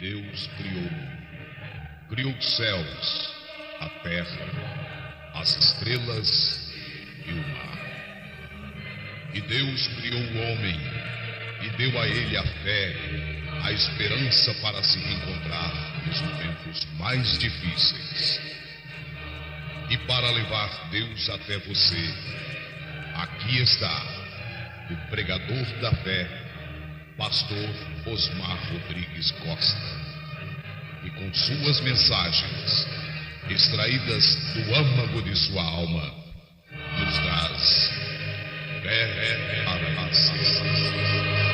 Deus criou os céus, a terra, as estrelas e o mar. E Deus criou o homem e deu a ele a fé, a esperança para se reencontrar nos momentos mais difíceis. E para levar Deus até você, aqui está o pregador da fé, pastor Osmar Rodrigues Costa. E com suas mensagens, extraídas do âmago de sua alma, nos traz fé para nascer.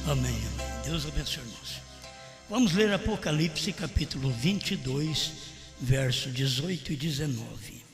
Amém. Deus abençoe, irmãos. Vamos ler Apocalipse capítulo 22, verso 18 e 19.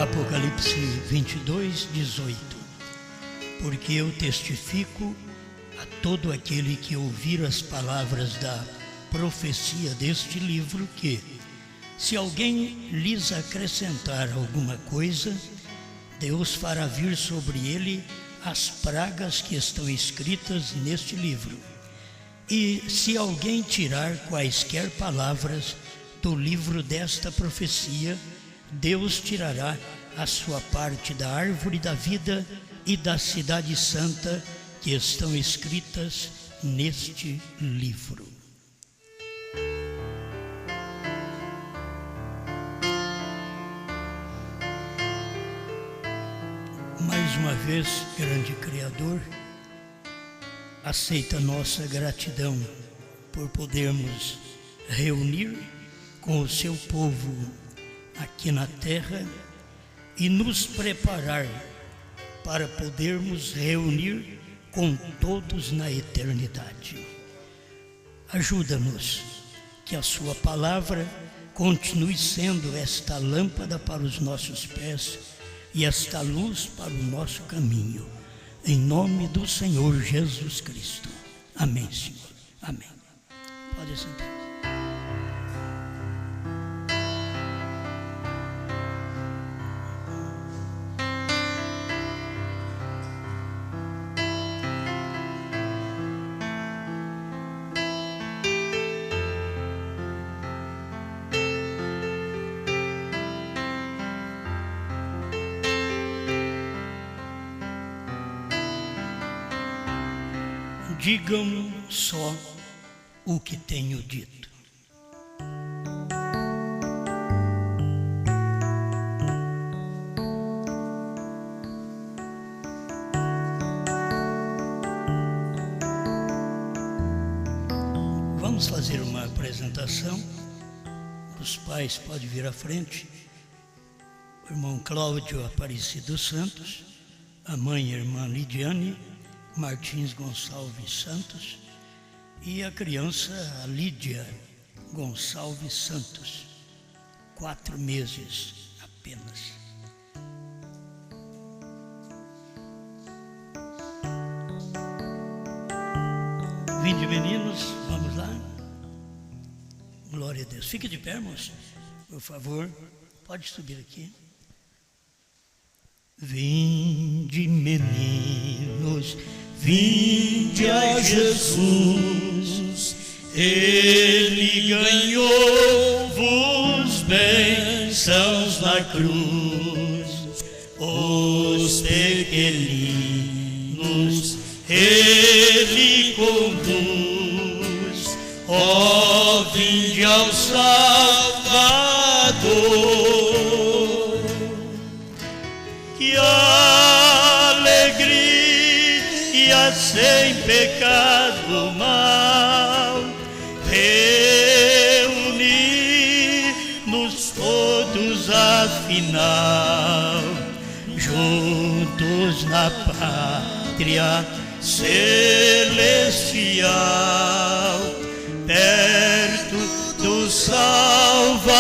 Apocalipse 22, 18. Porque eu testifico a todo aquele que ouvir as palavras da profecia deste livro que, se alguém lhes acrescentar alguma coisa, Deus fará vir sobre ele as pragas que estão escritas neste livro. E se alguém tirar quaisquer palavras do livro desta profecia, Deus tirará a sua parte da árvore da vida e da cidade santa que estão escritas neste livro. Mais uma vez, grande Criador, aceita nossa gratidão por podermos reunir com o seu povo aqui na terra e nos preparar para podermos reunir com todos na eternidade. Ajuda-nos que a sua palavra continue sendo esta lâmpada para os nossos pés e esta luz para o nosso caminho. Em nome do Senhor Jesus Cristo. Amém, Senhor. Amém. Pode sentar. Digam só o que tenho dito. Vamos fazer uma apresentação. Os pais podem vir à frente. O irmão Cláudio Aparecido Santos, a mãe e a irmã Lidiane Martins Gonçalves Santos e a criança a Lídia Gonçalves Santos, 4 meses apenas. Vinde, meninos, vamos lá. Glória a Deus. Fique de pé, irmãos, por favor. Pode subir aqui. Vinde, meninos, vinde a Jesus, Ele ganhou-vos bênçãos na cruz, os pequeninos glória sem pecado mal, reunir-nos todos afinal, juntos na pátria celestial, perto do Salvador.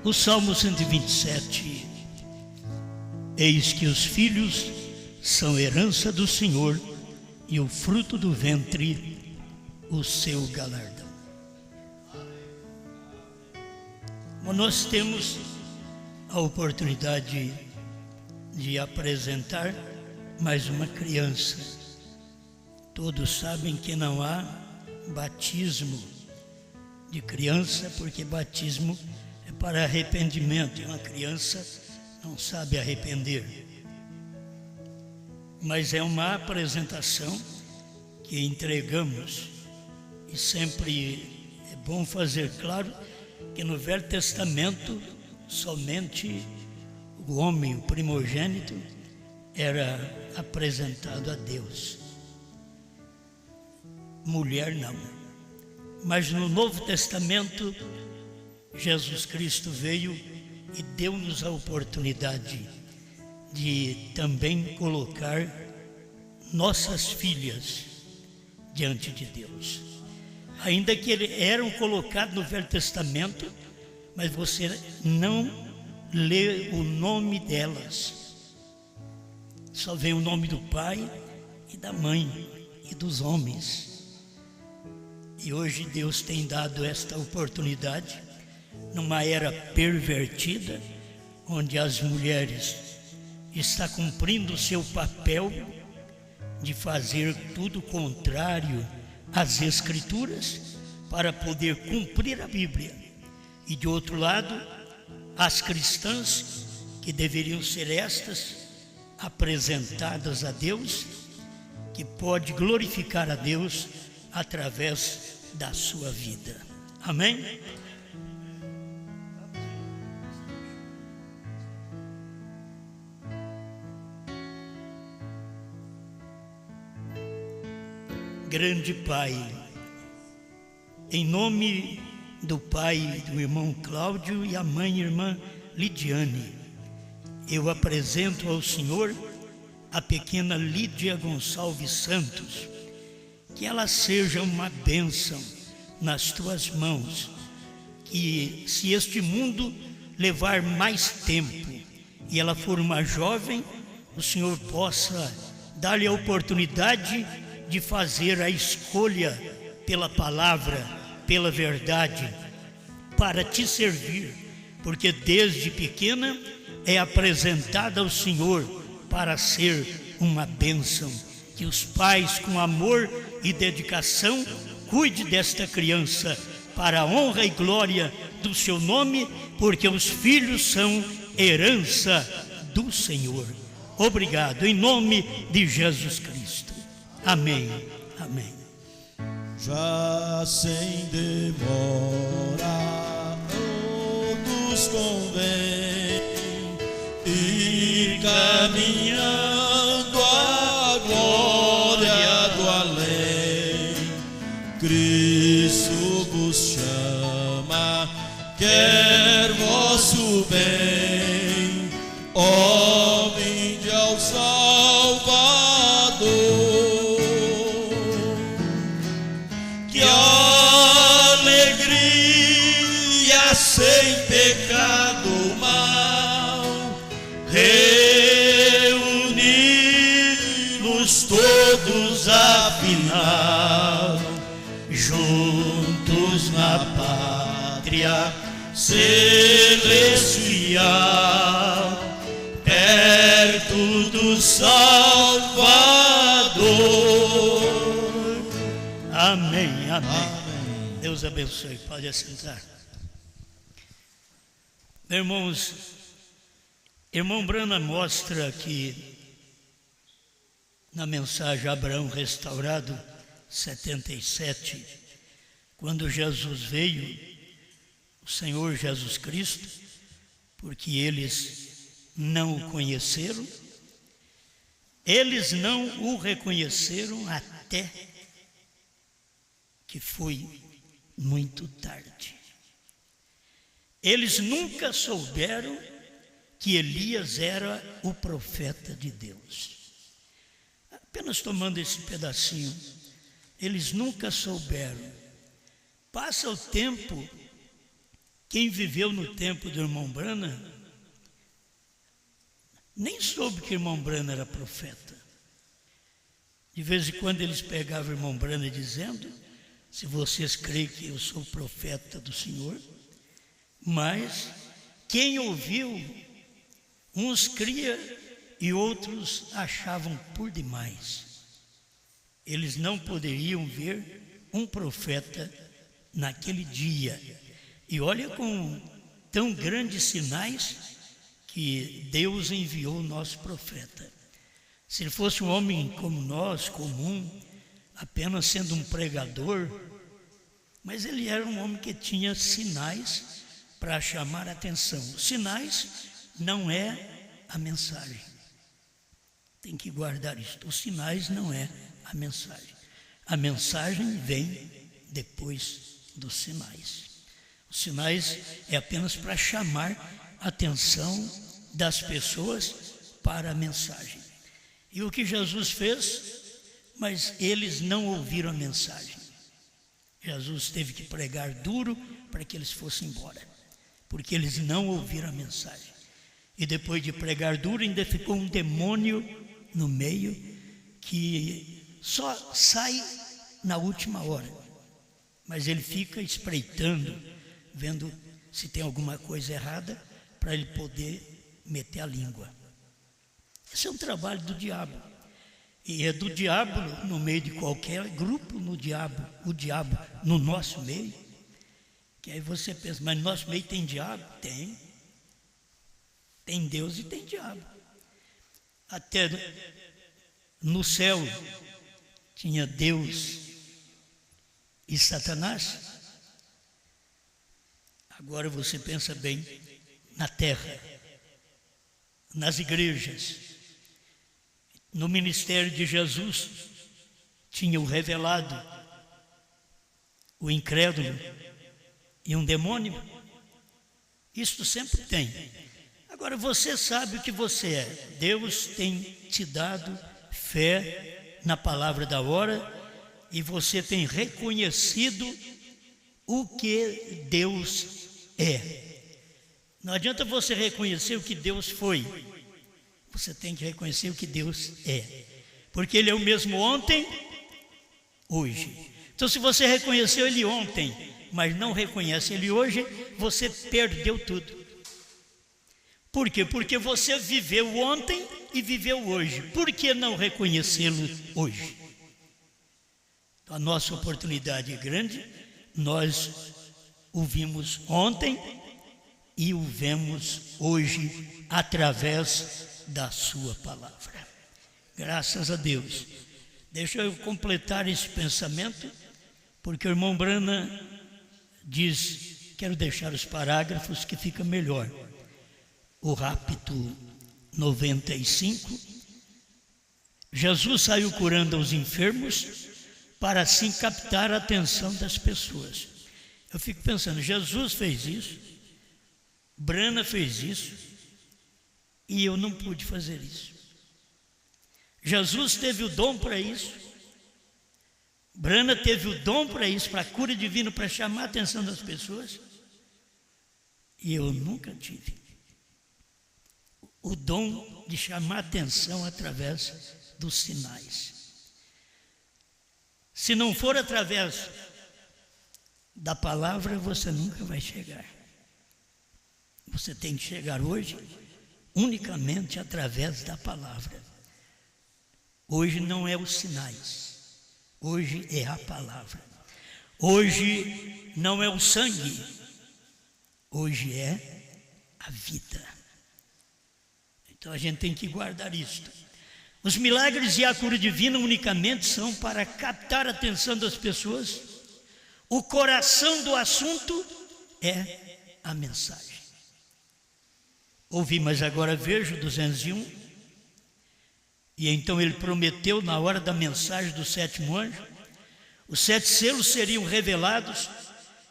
O Salmo 127. Eis que os filhos são herança do Senhor, e o fruto do ventre, o seu galardão. Nós temos a oportunidade de apresentar mais uma criança. Todos sabem que não há batismo de criança, porque batismo é para arrependimento, e uma criança não sabe arrepender. Mas é uma apresentação que entregamos, e sempre é bom fazer claro que no Velho Testamento somente o homem, o primogênito, era apresentado a Deus. Mulher não. Mas no Novo Testamento, Jesus Cristo veio e deu-nos a oportunidade de também colocar nossas filhas diante de Deus. Ainda que eles eram colocados no Velho Testamento, mas você não lê o nome delas. Só vê o nome do pai e da mãe e dos homens. E hoje Deus tem dado esta oportunidade, numa era pervertida, onde as mulheres estão cumprindo o seu papel de fazer tudo contrário às Escrituras para poder cumprir a Bíblia. E de outro lado, as cristãs, que deveriam ser estas apresentadas a Deus, que pode glorificar a Deus através da sua vida. Amém? Grande Pai, em nome do pai do irmão Cláudio e a mãe irmã Lidiane, eu apresento ao Senhor a pequena Lídia Gonçalves Santos, que ela seja uma bênção nas tuas mãos, que se este mundo levar mais tempo e ela for uma jovem, o Senhor possa dar-lhe a oportunidade de fazer a escolha pela palavra, pela verdade, para te servir, porque desde pequena é apresentada ao Senhor para ser uma bênção. Que os pais, com amor e dedicação, cuide desta criança para a honra e glória do seu nome, porque os filhos são herança do Senhor. Obrigado, em nome de Jesus Cristo. Amém. Amém. Já sem demora, todos convém ir caminhando a glória do além. Cristo vos chama, quer vosso bem, ó, vinde ao Salvador. Que alegria sem pecado mal, reunir-nos todos afinal, juntos na pátria celestial, perto do Salvador. Amém, amém. Deus abençoe. Pode assentar. Irmãos, irmão Brana mostra que na mensagem Abraão Restaurado 77, quando Jesus veio, o Senhor Jesus Cristo, porque eles não o conheceram, Eles não o reconheceram até que foi muito tarde. Eles nunca souberam que Elias era o profeta de Deus. Apenas tomando esse pedacinho, eles nunca souberam. Passa o tempo, quem viveu no tempo do irmão Brana, nem soube que o irmão Brana era profeta. De vez em quando eles pegavam o irmão Brana dizendo: se vocês creem que eu sou profeta do Senhor, mas quem ouviu, uns cria e outros achavam por demais. Eles não poderiam ver um profeta naquele dia. E olha com tão grandes sinais que Deus enviou o nosso profeta. Se ele fosse um homem como nós, comum, apenas sendo um pregador, mas ele era um homem que tinha sinais para chamar a atenção. Sinais não é a mensagem. Tem que guardar isso. Os sinais não é a mensagem. A mensagem vem depois dos sinais. Os sinais é apenas para chamar a atenção das pessoas para a mensagem. E o que Jesus fez? Mas eles não ouviram a mensagem. Jesus teve que pregar duro para que eles fossem embora, porque eles não ouviram a mensagem. E depois de pregar duro, ainda ficou um demônio no meio que só sai na última hora, mas ele fica espreitando, vendo se tem alguma coisa errada para ele poder meter a língua. Esse é um trabalho do diabo. E é do diabo no meio de qualquer grupo, o diabo no nosso meio. Que aí você pensa, mas no nosso meio tem diabo? Tem. Tem Deus e tem diabo. Até no céu tinha Deus e Satanás. Agora você pensa bem na terra, nas igrejas, no ministério de Jesus, tinha o revelado, o incrédulo e um demônio. Isto sempre tem. Agora você sabe o que você é. Deus tem te dado fé na palavra da hora e você tem reconhecido o que Deus é. Não adianta você reconhecer o que Deus foi. Você tem que reconhecer o que Deus é. Porque Ele é o mesmo ontem, hoje. Então se você reconheceu Ele ontem, mas não reconhece Ele hoje, você perdeu tudo. Por quê? Porque você viveu ontem e viveu hoje. Por que não reconhecê-lo hoje? Então, a nossa oportunidade é grande. Nós o vimos ontem e o vemos hoje através da sua palavra. Graças a Deus. Deixa eu completar esse pensamento, porque o irmão Brana diz, quero deixar os parágrafos que fica melhor. O rapto 95, Jesus saiu curando os enfermos para assim captar a atenção das pessoas. Eu fico pensando, Jesus fez isso, Brana fez isso, e eu não pude fazer isso. Jesus teve o dom para isso, Brana teve o dom para isso, para a cura divina, para chamar a atenção das pessoas, e eu nunca tive o dom de chamar atenção através dos sinais. Se não for através da palavra, você nunca vai chegar. Você tem que chegar hoje unicamente através da palavra. Hoje não é os sinais, hoje é a palavra. Hoje não é o sangue, hoje é a vida. Então a gente tem que guardar isto. Os milagres e a cura divina unicamente são para captar a atenção das pessoas. O coração do assunto é a mensagem. Ouvi, mas agora vejo 201. E então ele prometeu, na hora da mensagem do sétimo anjo, os 7 selos seriam revelados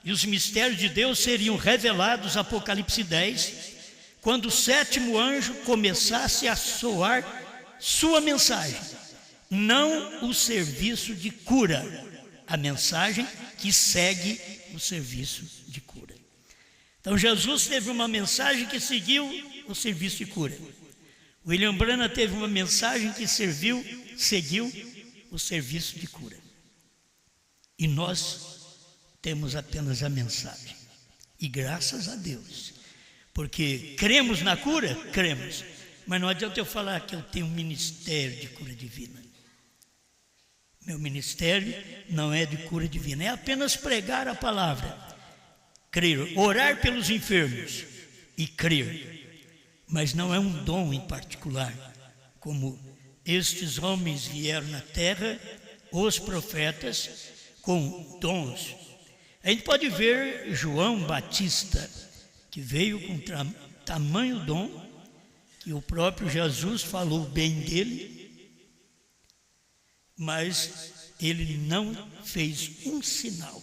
e os mistérios de Deus seriam revelados, Apocalipse 10, quando o sétimo anjo começasse a soar sua mensagem, não o serviço de cura, a mensagem que segue o serviço de cura. Então Jesus teve uma mensagem que seguiu o serviço de cura. William Branham teve uma mensagem que seguiu o serviço de cura. E nós temos apenas a mensagem. E graças a Deus. Porque cremos na cura? Cremos. Mas não adianta eu falar que eu tenho um ministério de cura divina. Meu ministério não é de cura divina. É apenas pregar a palavra. Crer, orar pelos enfermos e crer. Mas não é um dom em particular, como estes homens vieram na terra, os profetas, com dons. A gente pode ver João Batista, que veio com tamanho dom, que o próprio Jesus falou bem dele, mas ele não fez um sinal.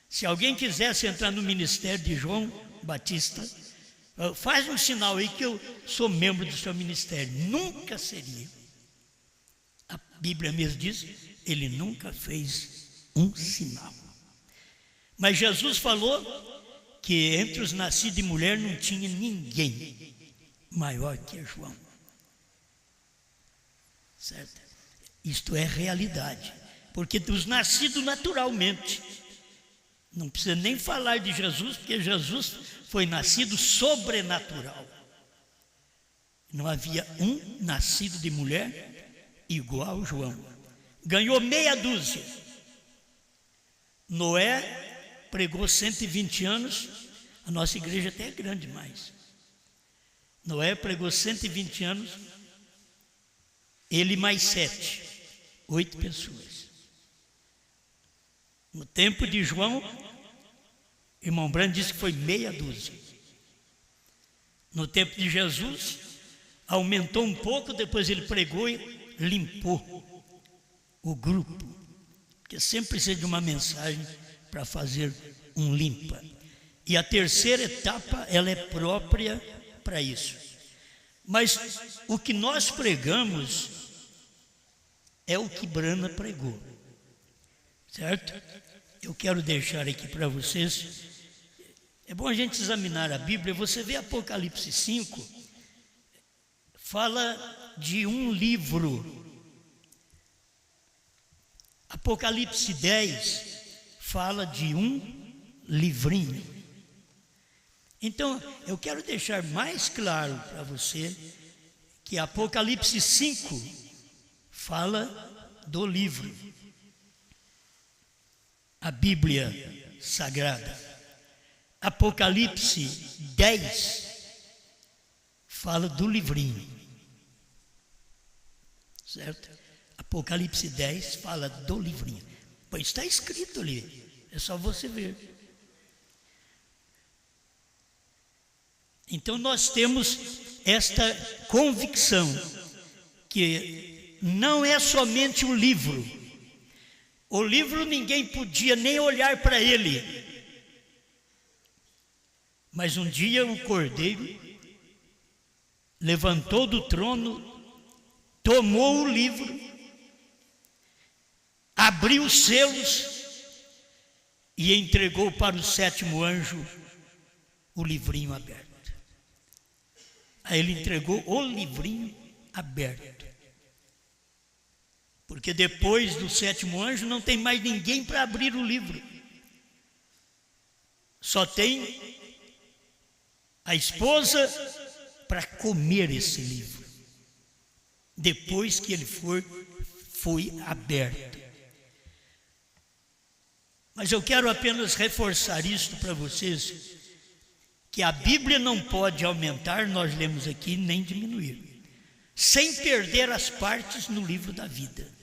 Se alguém quisesse entrar no ministério de João Batista, faz um sinal aí que eu sou membro do seu ministério. Nunca seria. A Bíblia mesmo diz, ele nunca fez um sinal. Mas Jesus falou que entre os nascidos de mulher não tinha ninguém maior que João. Certo? Isto é realidade. Porque dos nascidos naturalmente, não precisa nem falar de Jesus, porque Jesus foi nascido sobrenatural. Não havia um nascido de mulher igual João. Ganhou meia dúzia. Noé pregou 120 anos. A nossa igreja até é grande demais. Noé pregou 120 anos. Ele mais 7. 8 pessoas. No tempo de João, irmão Branham disse que foi meia dúzia. No tempo de Jesus, aumentou um pouco, depois ele pregou e limpou o grupo. Porque sempre precisa de uma mensagem para fazer um limpa. E a terceira etapa, ela é própria para isso. Mas o que nós pregamos é o que Branham pregou. Certo? Eu quero deixar aqui para vocês. É bom a gente examinar a Bíblia. Você vê Apocalipse 5, fala de um livro. Apocalipse 10 fala de um livrinho. Então, eu quero deixar mais claro para você que Apocalipse 5 fala do livro. A Bíblia Sagrada. Apocalipse 10 fala do livrinho. Certo? Apocalipse 10 fala do livrinho. Pois está escrito ali. É só você ver. Então nós temos esta convicção que não é somente um livro. O livro ninguém podia nem olhar para ele. Mas um dia o cordeiro levantou do trono, tomou o livro, abriu os selos e entregou para o sétimo anjo o livrinho aberto. Aí ele entregou o livrinho aberto. Porque depois do sétimo anjo não tem mais ninguém para abrir o livro. Só tem a esposa para comer esse livro. Depois que ele foi aberto. Mas eu quero apenas reforçar isto para vocês, que a Bíblia não pode aumentar, nós lemos aqui, nem diminuir, sem perder as partes no livro da vida.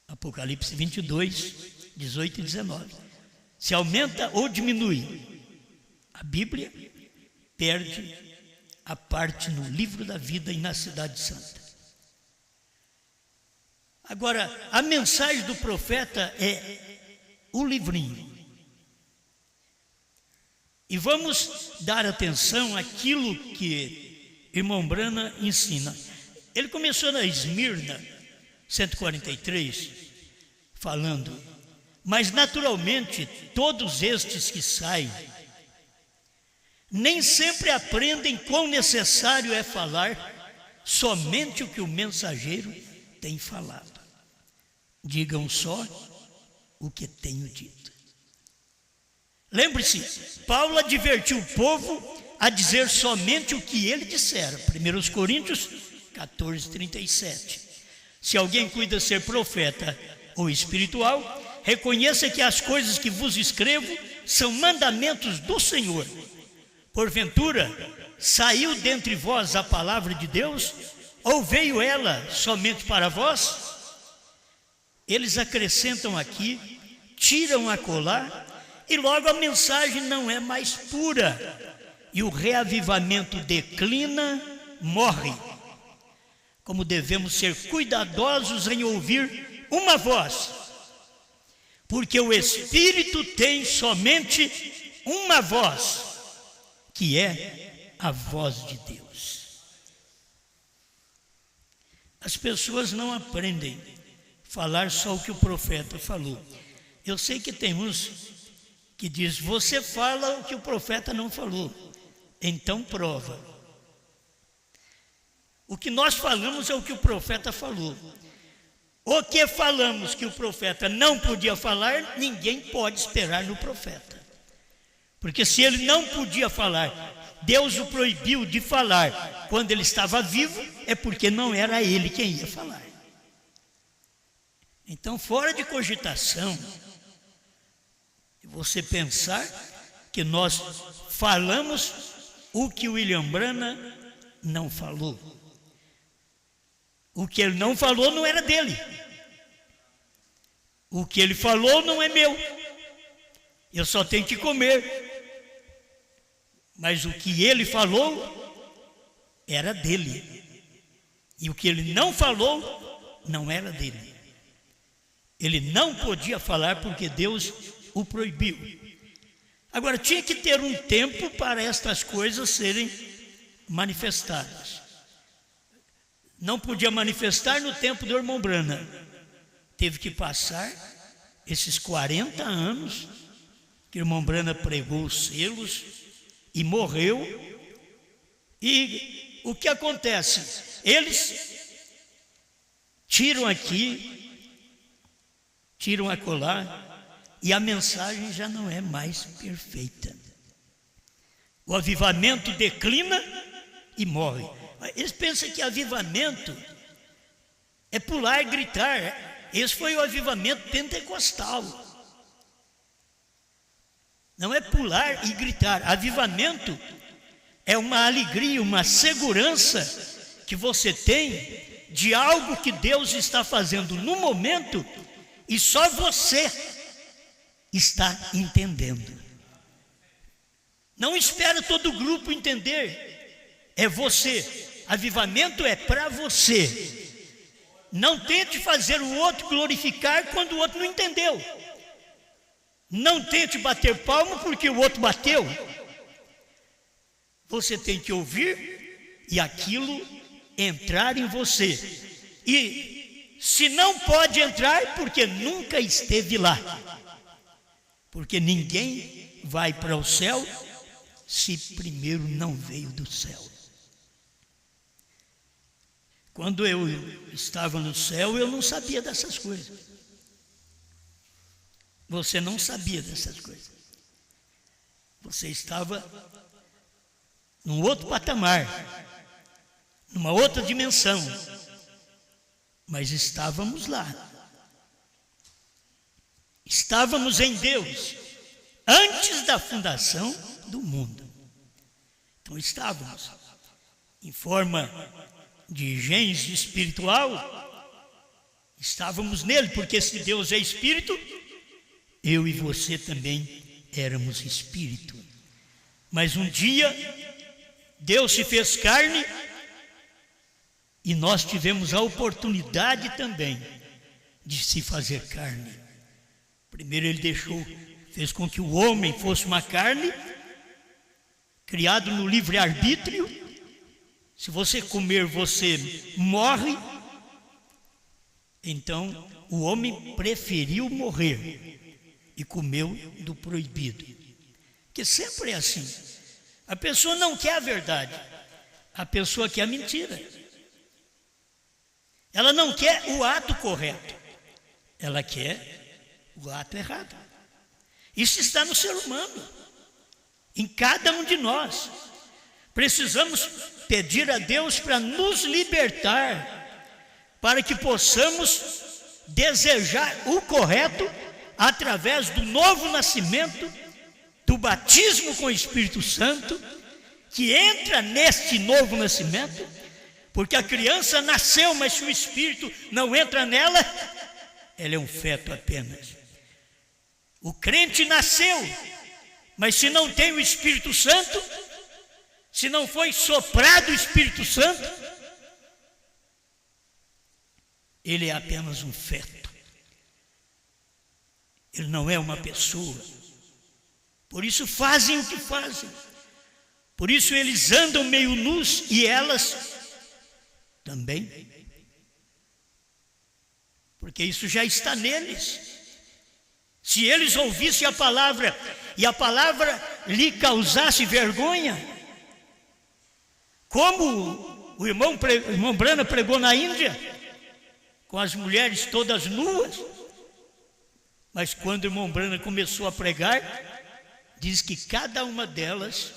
Apocalipse 22, 18 e 19. Se aumenta ou diminui, a Bíblia perde à parte no livro da vida e na cidade santa. Agora, a mensagem do profeta é o livrinho. E vamos dar atenção àquilo que irmão Brana ensina. Ele começou na Esmirna, 143, falando: mas naturalmente todos estes que saem nem sempre aprendem quão necessário é falar somente o que o mensageiro tem falado. Digam só o que tenho dito. Lembre-se, Paulo advertiu o povo a dizer somente o que ele dissera. 1 Coríntios 14, 37. Se alguém cuida ser profeta ou espiritual, reconheça que as coisas que vos escrevo são mandamentos do Senhor. Porventura, saiu dentre vós a palavra de Deus, ou veio ela somente para vós? Eles acrescentam aqui, tiram acolá, e logo a mensagem não é mais pura, e o reavivamento declina, morre. Como devemos ser cuidadosos em ouvir uma voz, porque o Espírito tem somente uma voz, que é a voz de Deus. As pessoas não aprendem a falar só o que o profeta falou. Eu sei que tem uns que diz: você fala o que o profeta não falou, então prova. O que nós falamos é o que o profeta falou. O que falamos que o profeta não podia falar, ninguém pode esperar no profeta. Porque se ele não podia falar, Deus o proibiu de falar quando ele estava vivo, é porque não era ele quem ia falar. Então, fora de cogitação, você pensar que nós falamos o que William Branham não falou. O que ele não falou não era dele. O que ele falou não é meu. Eu só tenho que comer. Mas o que ele falou era dele. E o que ele não falou não era dele. Ele não podia falar porque Deus o proibiu. Agora, tinha que ter um tempo para estas coisas serem manifestadas. Não podia manifestar no tempo do irmão Branham. Teve que passar esses 40 anos que o irmão Branham pregou os selos e morreu. E o que acontece? Eles tiram aqui, tiram acolá, e a mensagem já não é mais perfeita. O avivamento declina e morre. Eles pensam que avivamento é pular e gritar. Esse foi o avivamento pentecostal. Não é pular e gritar. Avivamento é uma alegria, uma segurança que você tem de algo que Deus está fazendo no momento e só você está entendendo. Não espera todo o grupo entender. É você. Avivamento é para você. Não tente fazer o outro glorificar quando o outro não entendeu. Não tente bater palma porque o outro bateu. Você tem que ouvir e aquilo entrar em você. E se não pode entrar, porque nunca esteve lá. Porque ninguém vai para o céu se primeiro não veio do céu. Quando eu estava no céu, eu não sabia dessas coisas. Você não sabia dessas coisas. Você estava num outro patamar, numa outra dimensão, mas estávamos lá. Estávamos em Deus antes da fundação do mundo. Então estávamos em forma de gênese espiritual, estávamos nele, porque se Deus é espírito, eu e você também éramos espírito. Mas um dia Deus se fez carne e nós tivemos a oportunidade também de se fazer carne. Primeiro ele fez com que o homem fosse uma carne, criado no livre-arbítrio. Se você comer, você morre. Então o homem preferiu morrer e comeu do proibido. Que sempre é assim. A pessoa não quer a verdade, a pessoa quer a mentira. Ela não quer o ato correto, ela quer o ato errado. Isso está no ser humano, em cada um de nós. Precisamos pedir a Deus para nos libertar, para que possamos desejar o correto através do novo nascimento, do batismo com o Espírito Santo, que entra neste novo nascimento, porque a criança nasceu, mas se o Espírito não entra nela, ela é um feto apenas. O crente nasceu, mas se não tem o Espírito Santo, se não foi soprado o Espírito Santo, ele é apenas um feto. Ele não é uma pessoa. Por isso fazem o que fazem. Por isso eles andam meio nus e elas também. Porque isso já está neles. Se eles ouvissem a palavra e a palavra lhe causasse vergonha, como o irmão Brana pregou na Índia, com as mulheres todas nuas, mas quando o irmão Brana começou a pregar, diz que cada uma delas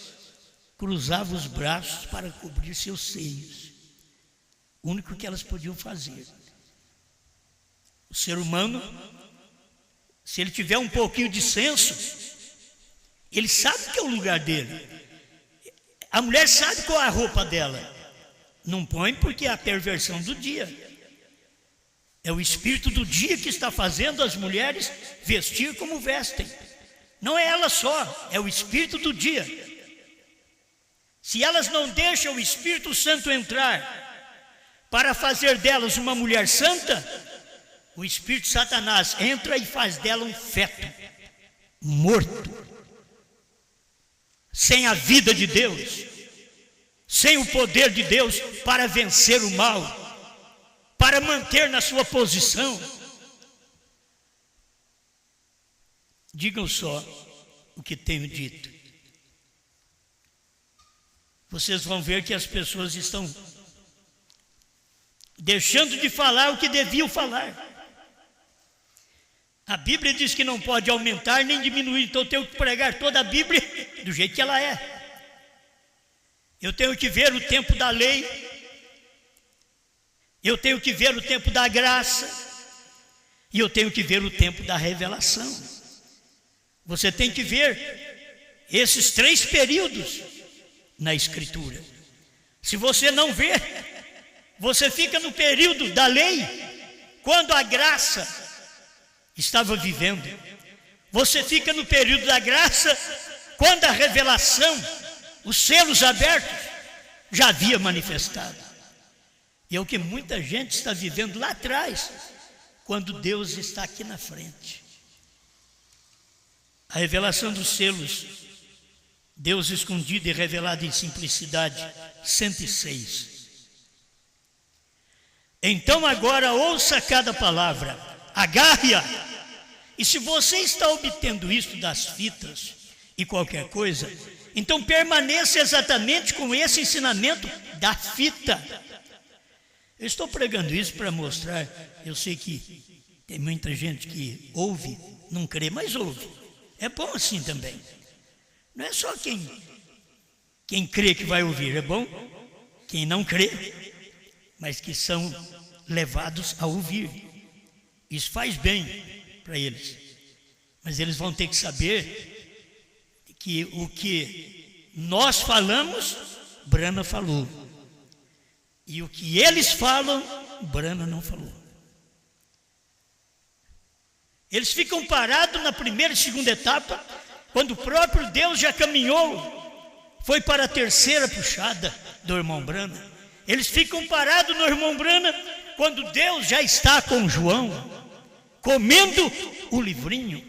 cruzava os braços para cobrir seus seios. O único que elas podiam fazer. O ser humano, se ele tiver um pouquinho de senso, ele sabe que é o lugar dele. A mulher sabe qual é a roupa dela. Não põe porque é a perversão do dia. É o espírito do dia que está fazendo as mulheres vestir como vestem. Não é ela só, é o espírito do dia. Se elas não deixam o Espírito Santo entrar para fazer delas uma mulher santa, o espírito Satanás entra e faz dela um feto morto, sem a vida de Deus, sem o poder de Deus para vencer o mal, para manter na sua posição. Digam só o que tenho dito. Vocês vão ver que as pessoas estão deixando de falar o que deviam falar. A Bíblia diz que não pode aumentar nem diminuir, então eu tenho que pregar toda a Bíblia do jeito que ela é. Eu tenho que ver o tempo da lei, eu tenho que ver o tempo da graça, e eu tenho que ver o tempo da revelação. Você tem que ver esses 3 períodos na Escritura. Se você não vê, você fica no período da lei, quando a graça estava vivendo. Você fica no período da graça, quando a revelação, os selos abertos, já havia manifestado. E é o que muita gente está vivendo lá atrás, quando Deus está aqui na frente. A revelação dos selos, Deus escondido e revelado em simplicidade, 106. Então agora ouça cada palavra, agarre-a. E se você está obtendo isso das fitas e qualquer coisa, então permaneça exatamente com esse ensinamento da fita. Eu estou pregando isso para mostrar, eu sei que tem muita gente que ouve, não crê, mas ouve. É bom assim também. Não é só quem crê que vai ouvir, é bom quem não crê, mas que são levados a ouvir. Isso faz bem para eles. Mas eles vão ter que saber que o que nós falamos, Brana falou. E o que eles falam, Brana não falou. Eles ficam parados na primeira e segunda etapa, quando o próprio Deus já caminhou, foi para a terceira puxada do irmão Brana. Eles ficam parados no irmão Brana quando Deus já está com João, comendo o livrinho.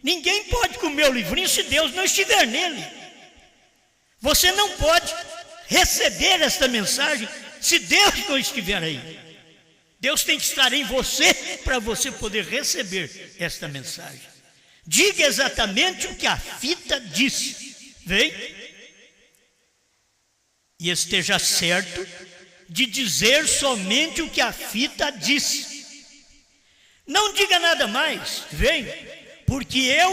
Ninguém pode comer o livrinho se Deus não estiver nele. Você não pode receber esta mensagem se Deus não estiver aí. Deus tem que estar em você para você poder receber esta mensagem. Diga exatamente o que a fita disse. Vem? E esteja certo de dizer somente o que a fita disse. Não diga nada mais. Vem? Porque eu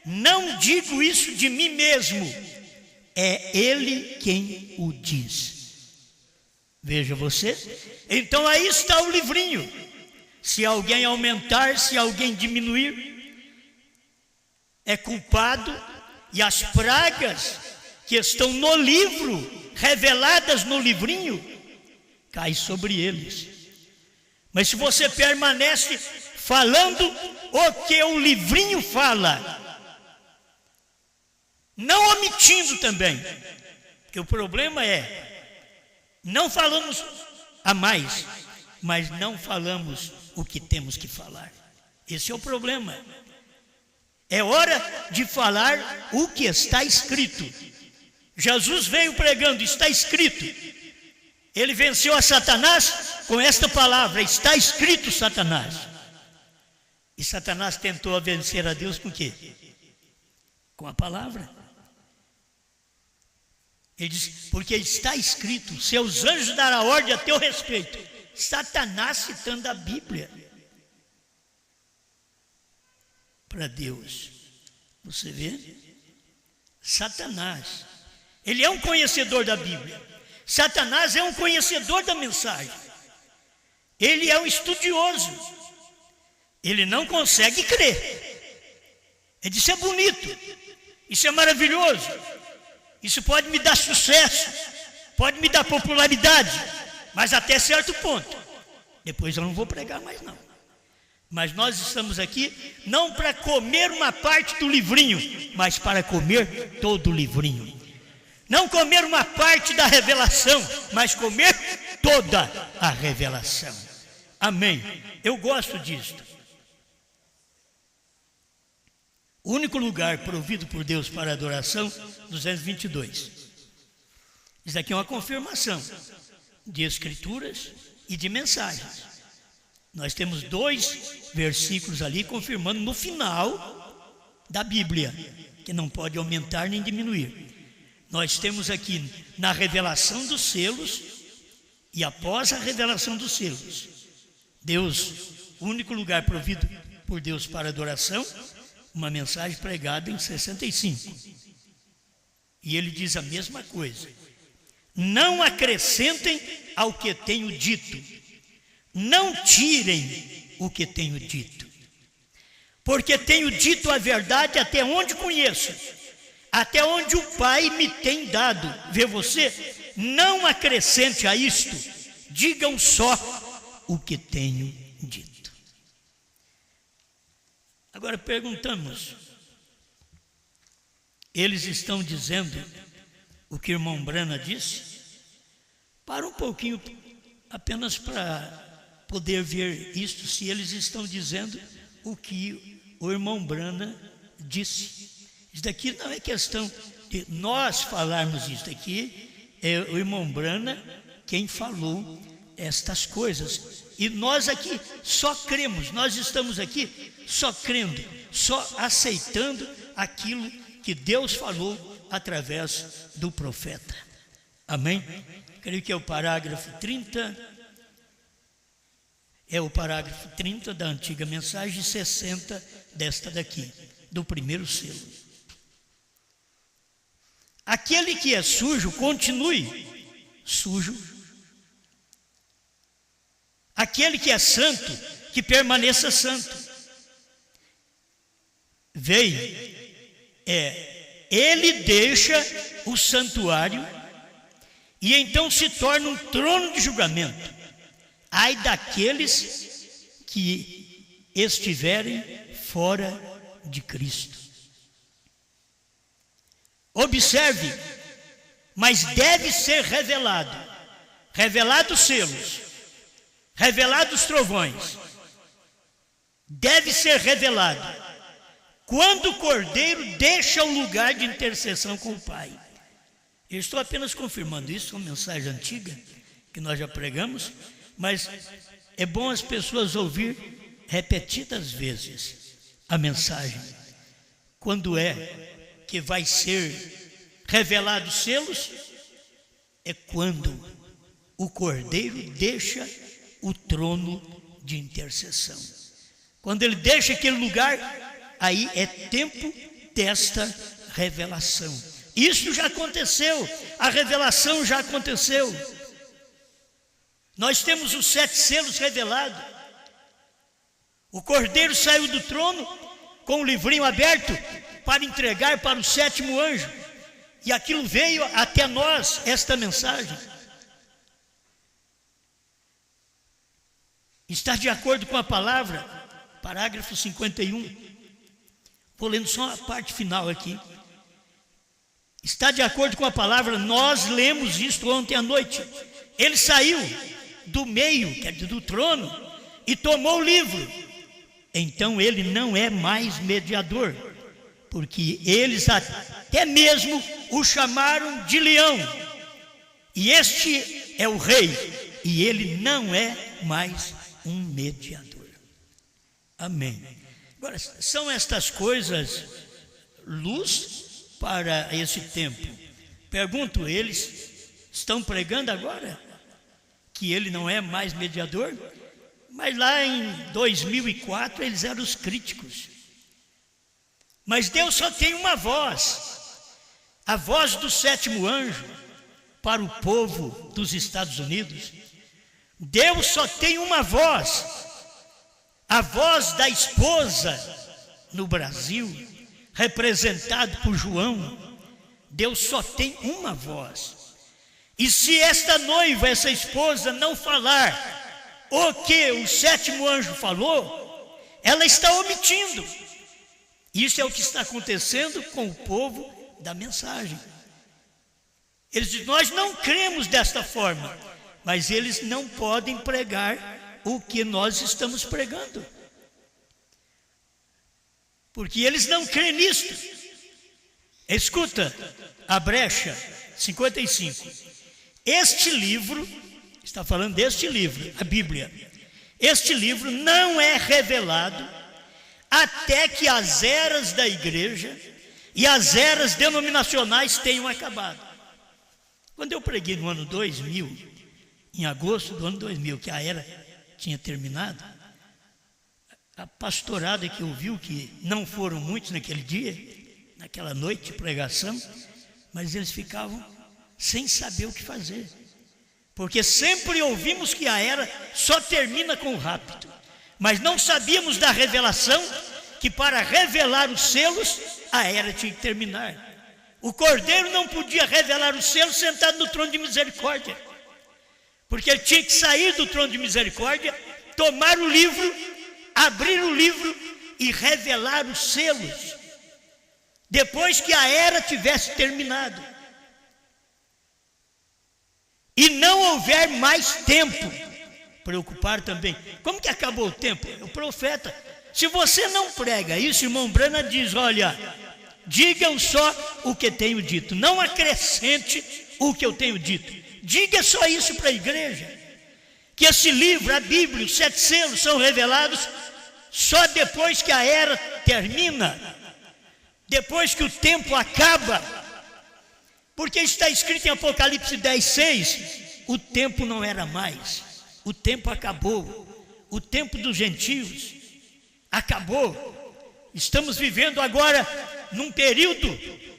não digo isso de mim mesmo. É Ele quem o diz. Veja você. Então aí está o livrinho. Se alguém aumentar, se alguém diminuir, é culpado. E as pragas que estão no livro, reveladas no livrinho, caem sobre eles. Mas se você permanece falando o que o livrinho fala, não omitindo também, porque o problema é, não falamos a mais, mas não falamos o que temos que falar. Esse é o problema. É hora de falar o que está escrito. Jesus veio pregando, está escrito. Ele venceu a Satanás com esta palavra, está escrito, Satanás. E Satanás tentou vencer a Deus com o quê? Com a palavra. Ele diz, porque está escrito, seus anjos darão ordem a teu respeito. Satanás citando a Bíblia para Deus. Você vê? Satanás, ele é um conhecedor da Bíblia. Satanás é um conhecedor da mensagem. Ele é um estudioso. Ele não consegue crer. Ele diz, isso é bonito, isso é maravilhoso, isso pode me dar sucesso, pode me dar popularidade, mas até certo ponto. Depois eu não vou pregar mais não. Mas nós estamos aqui não para comer uma parte do livrinho, mas para comer todo o livrinho. Não comer uma parte da revelação, mas comer toda a revelação. Amém. Eu gosto disto. O único lugar provido por Deus para adoração, 222. Isso aqui é uma confirmação de escrituras e de mensagens. Nós temos 2 versículos ali confirmando no final da Bíblia, que não pode aumentar nem diminuir. Nós temos aqui na revelação dos selos e após a revelação dos selos. Deus, o único lugar provido por Deus para adoração, uma mensagem pregada em 65. E ele diz a mesma coisa. Não acrescentem ao que tenho dito. Não tirem o que tenho dito. Porque tenho dito a verdade até onde conheço. Até onde o Pai me tem dado. Vê você? Não acrescente a isto. Digam só o que tenho dito. Agora perguntamos, eles estão dizendo o que o irmão Brana disse? Para um pouquinho, apenas para poder ver isto, se eles estão dizendo o que o irmão Brana disse. Isso daqui não é questão de nós falarmos isso daqui, é o irmão Brana quem falou estas coisas. E nós aqui só cremos, nós estamos aqui só crendo, só aceitando aquilo que Deus falou através do profeta. Amém? Creio que é o parágrafo 30, é o parágrafo 30 da antiga mensagem, 60 desta daqui, do primeiro selo. Aquele que é sujo, continue sujo. Aquele que é santo, que permaneça santo. Veio, ele deixa o santuário e então se torna um trono de julgamento. Ai daqueles que estiverem fora de Cristo. Observe mas deve ser revelado. Revelados os selos, revelados os trovões. Deve ser revelado quando o Cordeiro deixa o lugar de intercessão com o Pai. Eu estou apenas confirmando isso, uma mensagem antiga que nós já pregamos, mas é bom as pessoas ouvir repetidas vezes a mensagem. Quando é que vai ser revelado os selos? É quando o Cordeiro deixa o trono de intercessão. Quando ele deixa aquele lugar, aí é tempo desta revelação. Isso já aconteceu, a revelação já aconteceu. Nós temos os 7 selos revelados. O Cordeiro saiu do trono com o livrinho aberto para entregar para o 7º anjo. E aquilo veio até nós, esta mensagem. Está de acordo com a palavra, parágrafo 51. Vou lendo só a parte final aqui. Está de acordo com a palavra, nós lemos isto ontem à noite. Ele saiu do meio, quer dizer, do trono, e tomou o livro. Então ele não é mais mediador, porque eles até mesmo o chamaram de leão. E este é o rei, e ele não é mais um mediador. Amém. Agora, são estas coisas luz para esse tempo. Pergunto, eles estão pregando agora que ele não é mais mediador? Mas lá em 2004 eles eram os críticos. Mas Deus só tem uma voz, a voz do 7º anjo para o povo dos Estados Unidos. Deus só tem uma voz, a voz da esposa no Brasil, representado por João. Deus só tem uma voz. E se esta noiva, essa esposa, não falar o que o 7º anjo falou, ela está omitindo. Isso é o que está acontecendo com o povo da mensagem. Eles dizem, nós não cremos desta forma, mas eles não podem pregar o que nós estamos pregando, porque eles não creem nisto. Escuta, a brecha 55. Este livro, está falando deste livro, a Bíblia. Este livro não é revelado até que as eras da igreja e as eras denominacionais tenham acabado. Quando eu preguei no ano 2000, em agosto do ano 2000, que a era tinha terminado, a pastorada que ouviu, que não foram muitos naquele dia, naquela noite de pregação, mas eles ficavam sem saber o que fazer, porque sempre ouvimos que a era só termina com o rapto, mas não sabíamos da revelação, que para revelar os selos, a era tinha que terminar. O Cordeiro não podia revelar os selos sentado no trono de misericórdia, porque ele tinha que sair do trono de misericórdia, tomar o livro, abrir o livro e revelar os selos, depois que a era tivesse terminado. E não houver mais tempo. Preocupar também. Como que acabou o tempo? O profeta. Se você não prega isso, irmão Brana diz, olha, digam só o que tenho dito, não acrescente o que eu tenho dito. Diga só isso para a igreja, que esse livro, a Bíblia, os 7 selos são revelados só depois que a era termina, depois que o tempo acaba, porque está escrito em Apocalipse 10:6, o tempo não era mais, o tempo acabou, o tempo dos gentios acabou. Estamos vivendo agora num período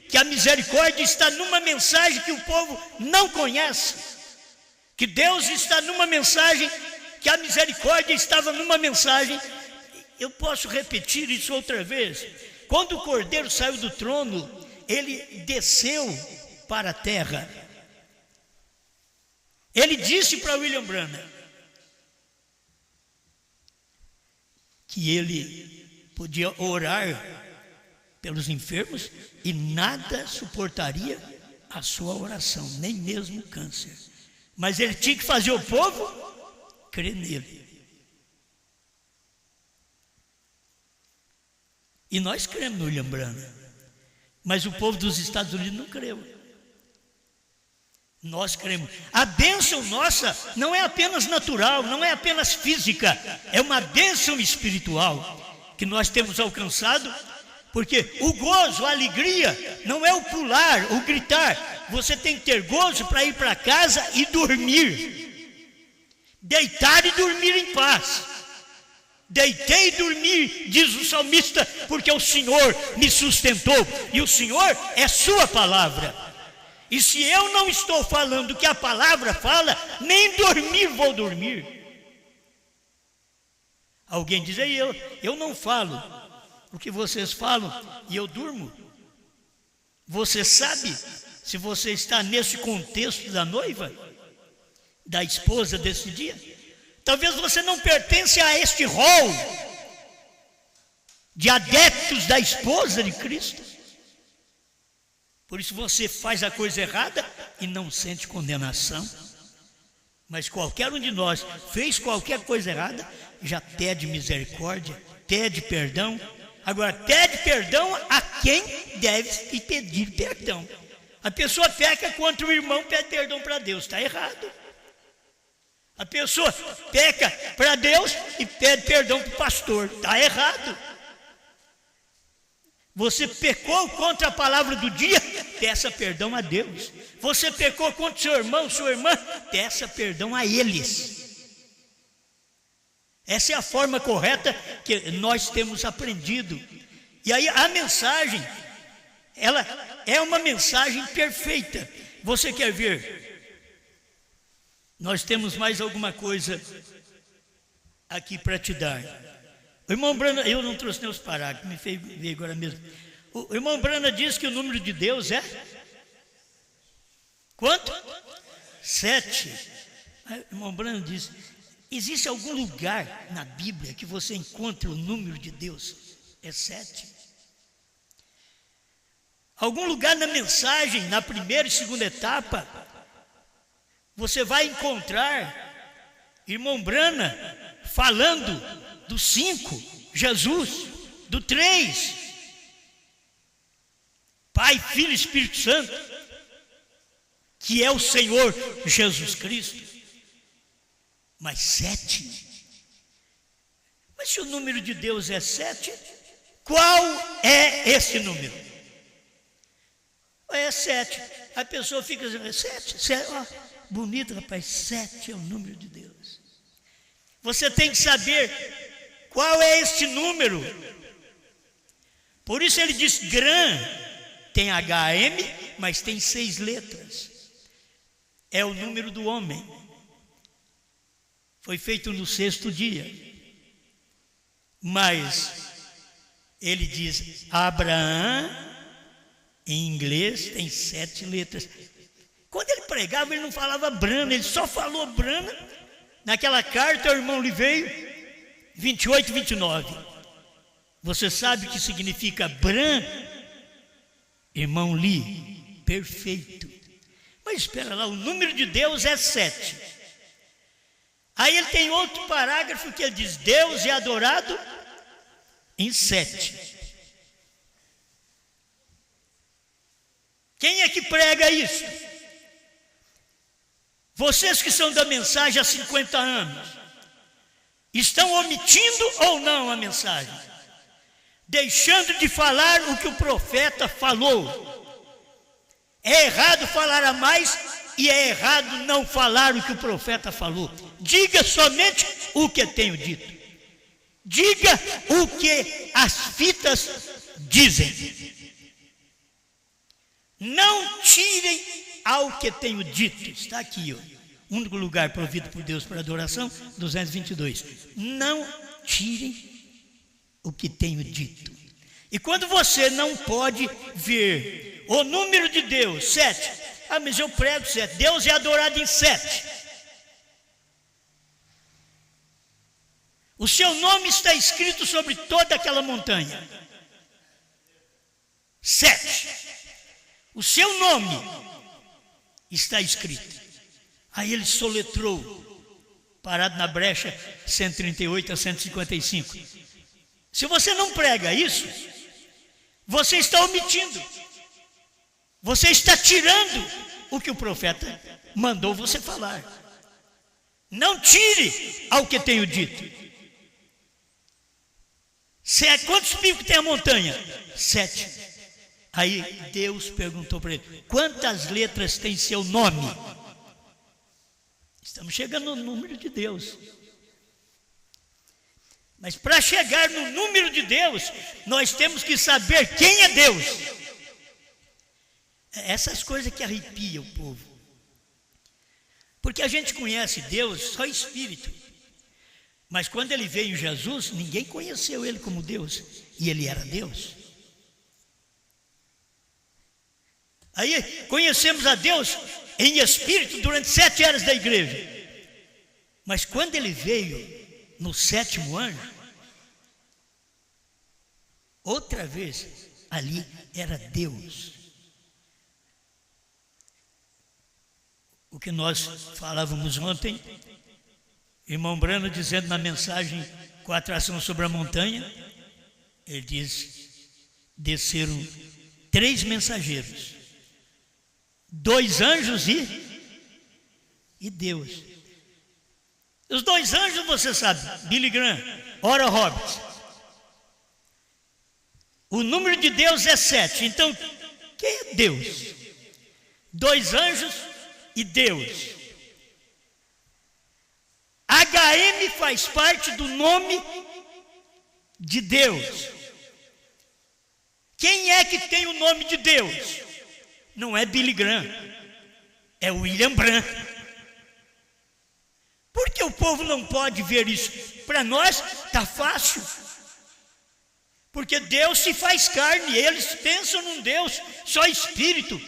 que a misericórdia está numa mensagem que o povo não conhece, que Deus está numa mensagem, que a misericórdia estava numa mensagem. Eu posso repetir isso outra vez. Quando o Cordeiro saiu do trono, ele desceu para a terra. Ele disse para William Branham que ele podia orar pelos enfermos e nada suportaria a sua oração, nem mesmo o câncer. Mas ele tinha que fazer o povo crer nele. E nós cremos no William Branham, mas o povo dos Estados Unidos não creu. Nós cremos. A bênção nossa não é apenas natural, não é apenas física, é uma bênção espiritual que nós temos alcançado, porque o gozo, a alegria, não é o pular, o gritar. Você tem que ter gozo para ir para casa e dormir. Deitar e dormir em paz. Deitei e dormi, diz o salmista, porque o Senhor me sustentou. E o Senhor é sua palavra. E se eu não estou falando o que a palavra fala, nem dormir vou dormir. Alguém diz aí, eu não falo o que vocês falam e eu durmo. Você sabe se você está nesse contexto da noiva, da esposa desse dia? Talvez você não pertence a este rol de adeptos da esposa de Cristo. Por isso você faz a coisa errada e não sente condenação. Mas qualquer um de nós fez qualquer coisa errada, já pede misericórdia, pede perdão. Agora, pede perdão a quem deve pedir perdão. A pessoa peca contra o irmão, pede perdão para Deus, está errado. A pessoa peca para Deus e pede perdão para o pastor, está errado. Você pecou contra a palavra do dia, peça perdão a Deus. Você pecou contra seu irmão, sua irmã, peça perdão a eles. Essa é a forma correta que nós temos aprendido. E aí a mensagem, ela é uma mensagem perfeita. Você quer ver? Nós temos mais alguma coisa aqui para te dar. O irmão Branham, eu não trouxe nem os parágrafos, me fez ver agora mesmo. O irmão Branham diz que o número de Deus é? Quanto? 7. O irmão Branham diz, existe algum lugar na Bíblia que você encontre o número de Deus? É 7. Algum lugar na mensagem, na primeira e segunda etapa, você vai encontrar irmão Branham falando do 5, Jesus, do 3, Pai, Filho e Espírito Santo, que é o Senhor Jesus Cristo. Mas 7? Mas se o número de Deus é 7, qual é esse número? É 7. A pessoa fica dizendo, 7, ó, bonito, rapaz, 7 é o número de Deus. Você tem que saber qual é este número. Por isso ele diz Gran, tem HM, mas tem 6 letras. É o número do homem. Foi feito no 6º dia. Mas ele diz Abraão, em inglês tem 7 letras. Quando ele pregava, ele não falava Branham, ele só falou Branham. Naquela carta, o irmão lhe veio, 28, 29. Você sabe o que significa Branham? Irmão Li, perfeito. Mas espera lá, o número de Deus é 7. Aí ele tem outro parágrafo que ele diz, Deus é adorado em 7. Quem é que prega isso? Vocês que são da mensagem há 50 anos, estão omitindo ou não a mensagem? Deixando de falar o que o profeta falou. É errado falar a mais e é errado não falar o que o profeta falou. Diga somente o que tenho dito. Diga o que as fitas dizem. Não tirem ao que tenho dito. Está aqui, ó. Único lugar provido por Deus para adoração, 222. Não tirem o que tenho dito. E quando você não pode ver o número de Deus, 7. Ah, mas eu prego 7. Deus é adorado em 7. O seu nome está escrito sobre toda aquela montanha. 7. O seu nome está escrito. Aí ele soletrou, parado na brecha 138 a 155. Se você não prega isso, você está omitindo. Você está tirando o que o profeta mandou você falar. Não tire ao que tenho dito. Quantos picos tem a montanha? 7. Aí Deus perguntou para ele: quantas letras tem seu nome? Estamos chegando no número de Deus. Mas para chegar no número de Deus, nós temos que saber quem é Deus. Essas coisas que arrepiam o povo. Porque a gente conhece Deus só espírito. Mas quando ele veio em Jesus, ninguém conheceu ele como Deus. E ele era Deus. Aí conhecemos a Deus em espírito durante 7 anos da igreja. Mas quando ele veio no 7º anjo, outra vez, ali era Deus. O que nós falávamos ontem, irmão Brano dizendo na mensagem com a atração sobre a montanha, ele diz: desceram 3 mensageiros, 2 anjos e Deus. Os 2 anjos você sabe, Billy Graham, Oral Roberts. O número de Deus é 7. Então, quem é Deus? 2 anjos e Deus. HM faz parte do nome de Deus. Quem é que tem o nome de Deus? Não é Billy Graham, é William Branham. Por que o povo não pode ver isso? Para nós está fácil. Porque Deus se faz carne, eles pensam num Deus só espírito,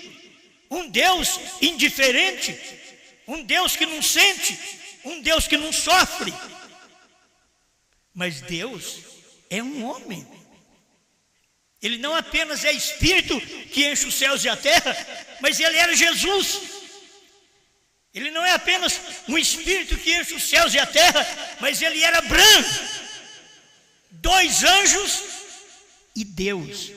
um Deus indiferente, um Deus que não sente, um Deus que não sofre. Mas Deus é um homem. Ele não apenas é espírito que enche os céus e a terra, mas ele era Jesus. Ele não é apenas um espírito que enche os céus e a terra, mas ele era branco. 2 anjos e Deus.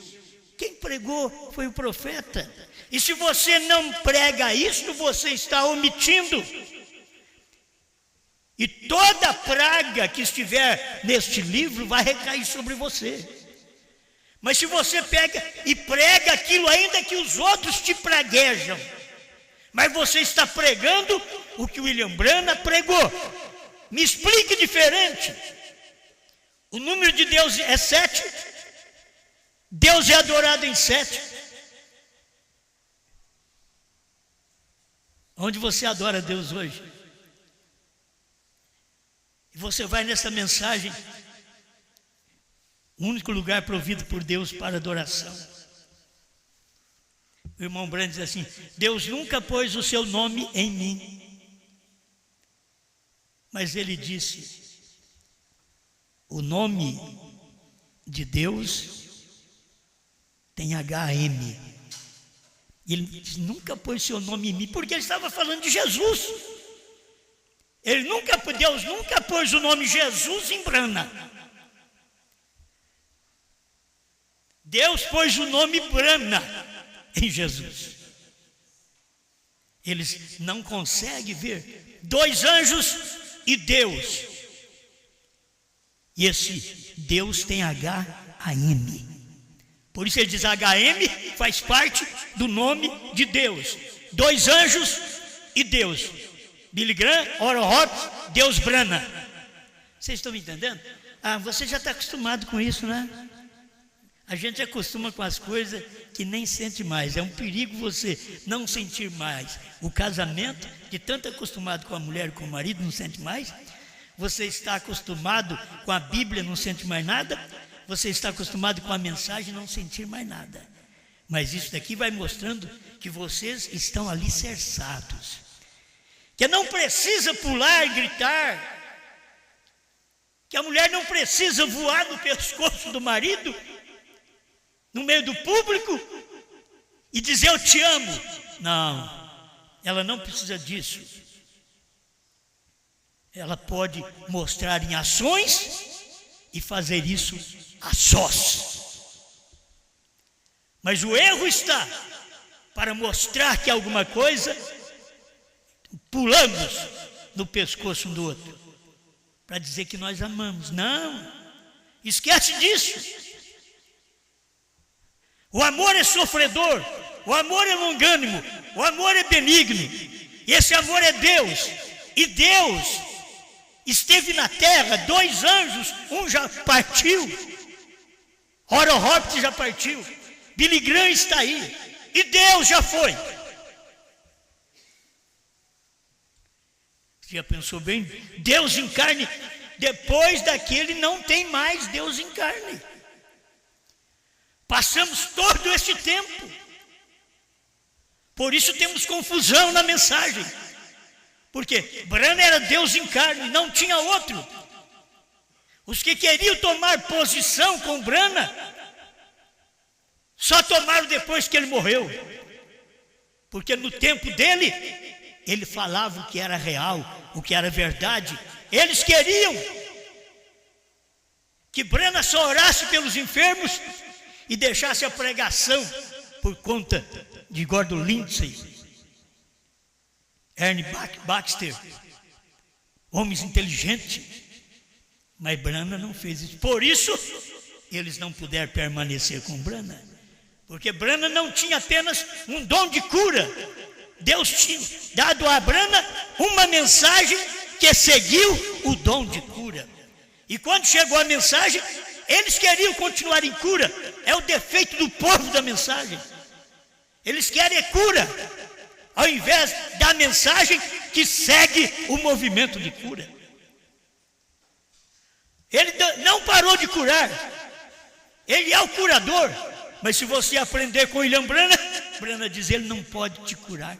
Quem pregou foi o profeta. E se você não prega isso, você está omitindo. E toda praga que estiver neste livro vai recair sobre você. Mas se você pega e prega aquilo ainda que os outros te praguejam, mas você está pregando o que William Branham pregou. Me explique diferente. O número de Deus é 7. Deus é adorado em 7. Onde você adora Deus hoje? E você vai nessa mensagem, o único lugar provido por Deus para adoração. O irmão Branham diz assim: Deus nunca pôs o seu nome em mim. Mas ele disse: o nome de Deus tem HM. Ele disse, nunca pôs seu nome em mim, porque ele estava falando de Jesus. Deus nunca pôs o nome Jesus em Brana. Deus pôs o nome Brana em Jesus. Eles não conseguem ver 2 anjos e Deus. E esse Deus tem HM. Por isso ele diz: HM faz parte do nome de Deus. 2 anjos e Deus. Billy Graham, Oral Roberts, Deus Brana. Vocês estão me entendendo? Você já está acostumado com isso, né? A gente acostuma com as coisas que nem sente mais. É um perigo você não sentir mais. O casamento, de tanto acostumado com a mulher e com o marido, não sente mais. Você está acostumado com a Bíblia, não sente mais nada. Você está acostumado com a mensagem, não sentir mais nada. Mas isso daqui vai mostrando que vocês estão alicerçados. Que não precisa pular e gritar. Que a mulher não precisa voar no pescoço do marido, no meio do público, e dizer eu te amo. Não. ela não precisa disso. Ela pode mostrar em ações e fazer isso a sós. Mas o erro está para mostrar que alguma coisa, pulamos no pescoço um do outro, para dizer que nós amamos. Não, esquece disso. O amor é sofredor, o amor é longânimo, o amor é benigno. E esse amor é Deus. E Deus esteve na terra, 2 anjos, um já partiu, Ora Hobbit já partiu, Billy Graham está aí, e Deus já foi. Você já pensou bem? Deus em carne, depois daquele não tem mais Deus em carne. Passamos todo esse tempo, por isso temos confusão na mensagem, porque Branham era Deus em carne, não tinha outro. Os que queriam tomar posição com Branham só tomaram depois que ele morreu, porque no tempo dele ele falava o que era real, o que era verdade. Eles queriam que Branham só orasse pelos enfermos e deixasse a pregação por conta de Gordon Lindsay, Ernie Baxter, homens inteligentes. Mas Branham não fez isso. Por isso, eles não puderam permanecer com Branham, porque Branham não tinha apenas um dom de cura. Deus tinha dado a Branham uma mensagem que seguiu o dom de cura. E quando chegou a mensagem, eles queriam continuar em cura. É o defeito do povo da mensagem. Eles querem cura, ao invés da mensagem que segue o movimento de cura. Ele não parou de curar. Ele é o curador. Mas se você aprender com William Branham, Branham diz: ele não pode te curar,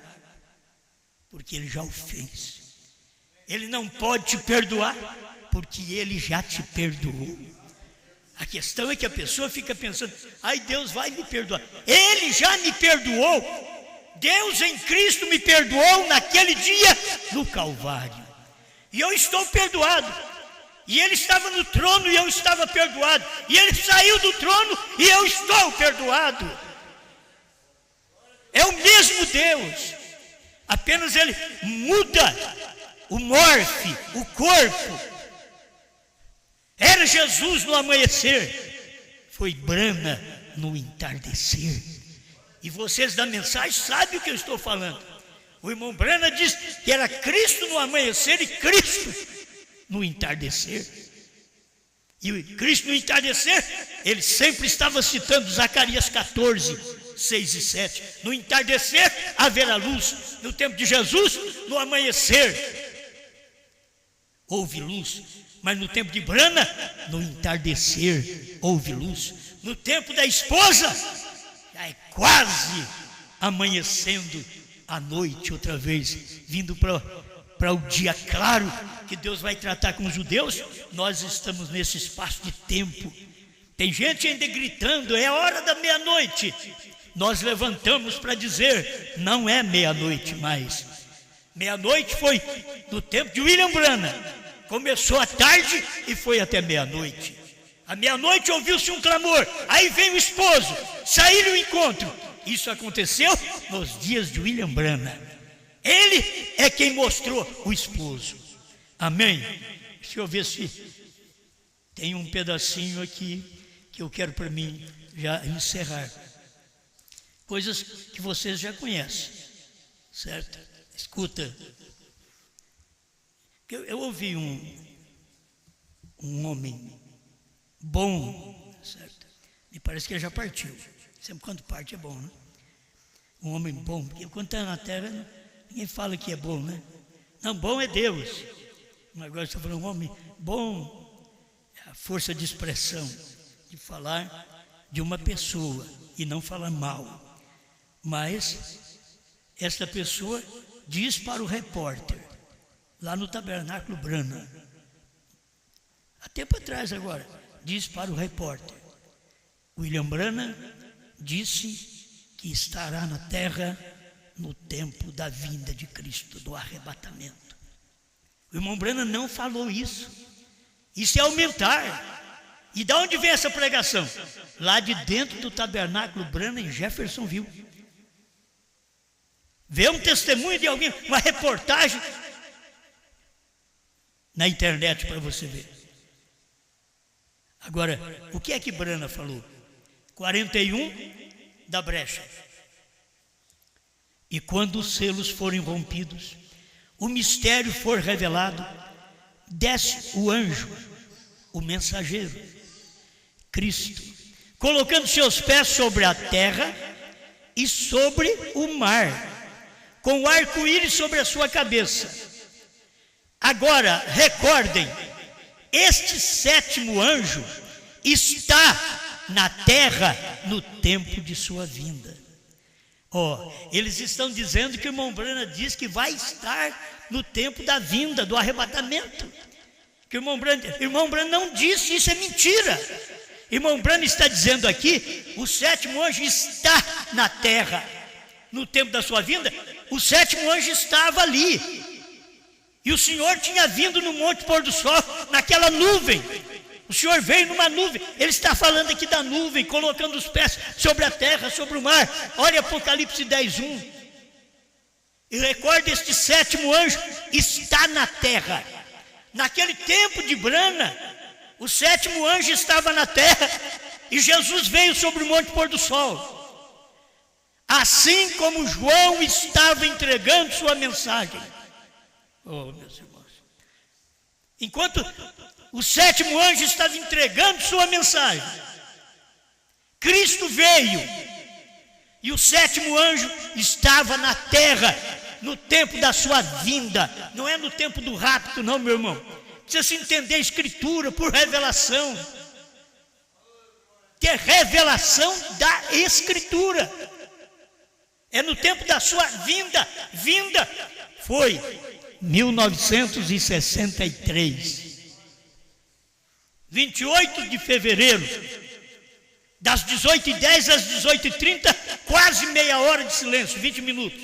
porque ele já o fez. Ele não pode te perdoar, porque ele já te perdoou. A questão é que a pessoa fica pensando: ai, Deus vai me perdoar. Ele já me perdoou. Deus em Cristo me perdoou naquele dia no Calvário. E eu estou perdoado. E ele estava no trono e eu estava perdoado. E ele saiu do trono e eu estou perdoado. É o mesmo Deus. Apenas ele muda o morfe, o corpo. Era Jesus no amanhecer, foi Branham no entardecer. E vocês da mensagem sabem o que eu estou falando. O irmão Branham diz que era Cristo no amanhecer e Cristo no entardecer. E o Cristo no entardecer, ele sempre estava citando Zacarias 14, 6 e 7. No entardecer haverá luz. No tempo de Jesus, no amanhecer houve luz. Mas no tempo de Branham, no entardecer houve luz. No tempo da esposa, já é quase amanhecendo a noite outra vez, vindo para o dia claro que Deus vai tratar com os judeus. Nós estamos nesse espaço de tempo. Tem gente ainda gritando: é hora da meia-noite. Nós levantamos para dizer: não é meia-noite mais. Meia-noite foi no tempo de William Branham. Começou à tarde e foi até meia-noite. À meia-noite ouviu-se um clamor. Aí veio o esposo, saíram ao encontro. Isso aconteceu nos dias de William Branham. Ele é quem mostrou o esposo. Amém? Deixa eu ver se tem um pedacinho aqui que eu quero para mim já encerrar. Coisas que vocês já conhecem, certo? Escuta. Eu ouvi um homem bom, certo? Me parece que ele já partiu. Sempre quando parte é bom, né? Um homem bom, porque quando está na terra, ninguém fala que é bom, né? Não, bom é Deus. Mas agora estou falando um homem bom, é a força de expressão, de falar de uma pessoa e não falar mal. Mas esta pessoa diz para o repórter, lá no Tabernáculo Branham, há tempo atrás agora, diz para o repórter: William Branham disse que estará na terra no tempo da vinda de Cristo, do arrebatamento. O irmão Branham não falou isso. Isso é aumentar. E de onde vem essa pregação? Lá de dentro do tabernáculo Branham, em Jeffersonville. Vê um testemunho de alguém, uma reportagem na internet para você ver. Agora, o que é que Branham falou? 41 da brecha. E quando os selos forem rompidos, o mistério for revelado, desce o anjo, o mensageiro, Cristo, colocando seus pés sobre a terra e sobre o mar, com o arco-íris sobre a sua cabeça. Agora, recordem, este sétimo anjo está na terra no tempo de sua vinda. Eles estão dizendo que o irmão Branham diz que vai estar no tempo da vinda, do arrebatamento. Que o irmão Branham não disse, isso é mentira. Irmão Branham está dizendo aqui, o sétimo anjo está na terra. No tempo da sua vinda, o sétimo anjo estava ali. E o Senhor tinha vindo no Monte Pôr do Sol, naquela nuvem. O Senhor veio numa nuvem. Ele está falando aqui da nuvem, colocando os pés sobre a terra, sobre o mar. Olha Apocalipse 10:1. E recorda, este sétimo anjo está na terra. Naquele tempo de Branham, o sétimo anjo estava na terra e Jesus veio sobre o Monte Pôr do Sol. Assim como João estava entregando sua mensagem. Meus irmãos. Enquanto o sétimo anjo estava entregando sua mensagem, Cristo veio e o sétimo anjo estava na terra no tempo da sua vinda. Não é no tempo do rapto, não, meu irmão. Precisa se entender a Escritura por revelação. Que é revelação da Escritura. É no tempo da sua vinda. Vinda foi 1963. 28 de fevereiro, das 18h10 às 18h30, quase meia hora de silêncio, 20 minutos.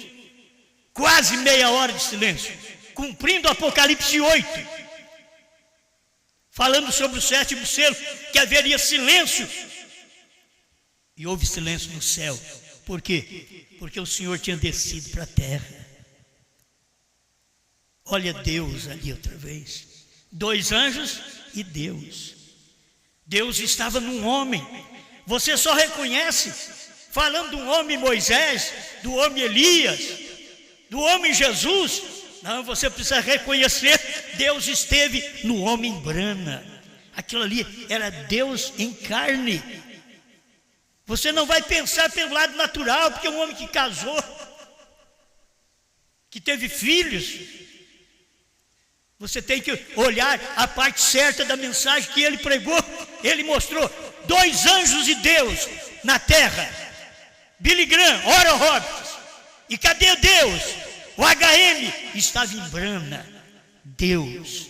Quase meia hora de silêncio. Cumprindo Apocalipse 8. Falando sobre o sétimo selo, que haveria silêncio. E houve silêncio no céu. Por quê? Porque o Senhor tinha descido para a terra. Olha Deus ali outra vez. 2 anjos e Deus. Deus estava num homem. Você só reconhece, falando do homem Moisés, do homem Elias, do homem Jesus. Não, você precisa reconhecer, Deus esteve no homem Branham. Aquilo ali era Deus em carne. Você não vai pensar pelo lado natural, porque é um homem que casou, que teve filhos. Você tem que olhar a parte certa da mensagem que ele pregou. Ele mostrou 2 anjos de Deus na terra. Billy Graham, Oral Roberts. E cadê Deus? O HM estava em Branham. Deus,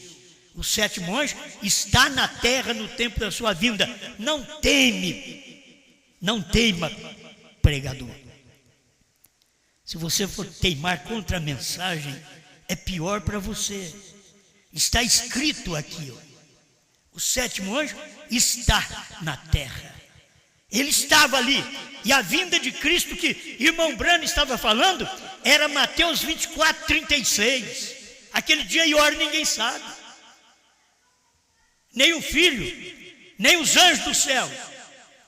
o sétimo anjo, está na terra no tempo da sua vinda. Não teima, pregador. Se você for teimar contra a mensagem, é pior para você. Está escrito aqui, o sétimo anjo está na terra. Ele estava ali. E a vinda de Cristo que irmão Branham estava falando era Mateus 24:36. Aquele dia e hora ninguém sabe. Nem o Filho, nem os anjos do céu,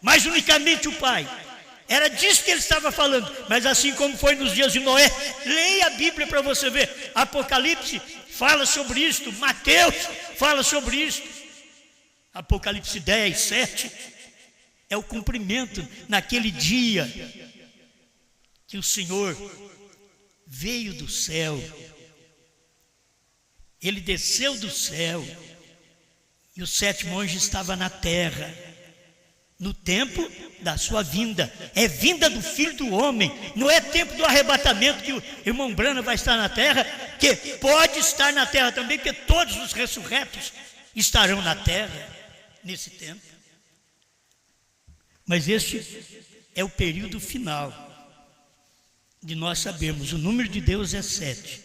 mas unicamente o Pai. Era disso que ele estava falando. Mas assim como foi nos dias de Noé, leia a Bíblia para você ver. Apocalipse fala sobre isto. Mateus fala sobre isto. Apocalipse 10:7 é o cumprimento naquele dia que o Senhor veio do céu. Ele desceu do céu e o sétimo anjo estava na terra no tempo da sua vinda. É vinda do Filho do Homem. Não é tempo do arrebatamento que o irmão Branham vai estar na terra, que pode estar na terra também, porque todos os ressurretos estarão na terra nesse tempo. Mas este é o período final. de nós sabermos, o número de Deus é 7.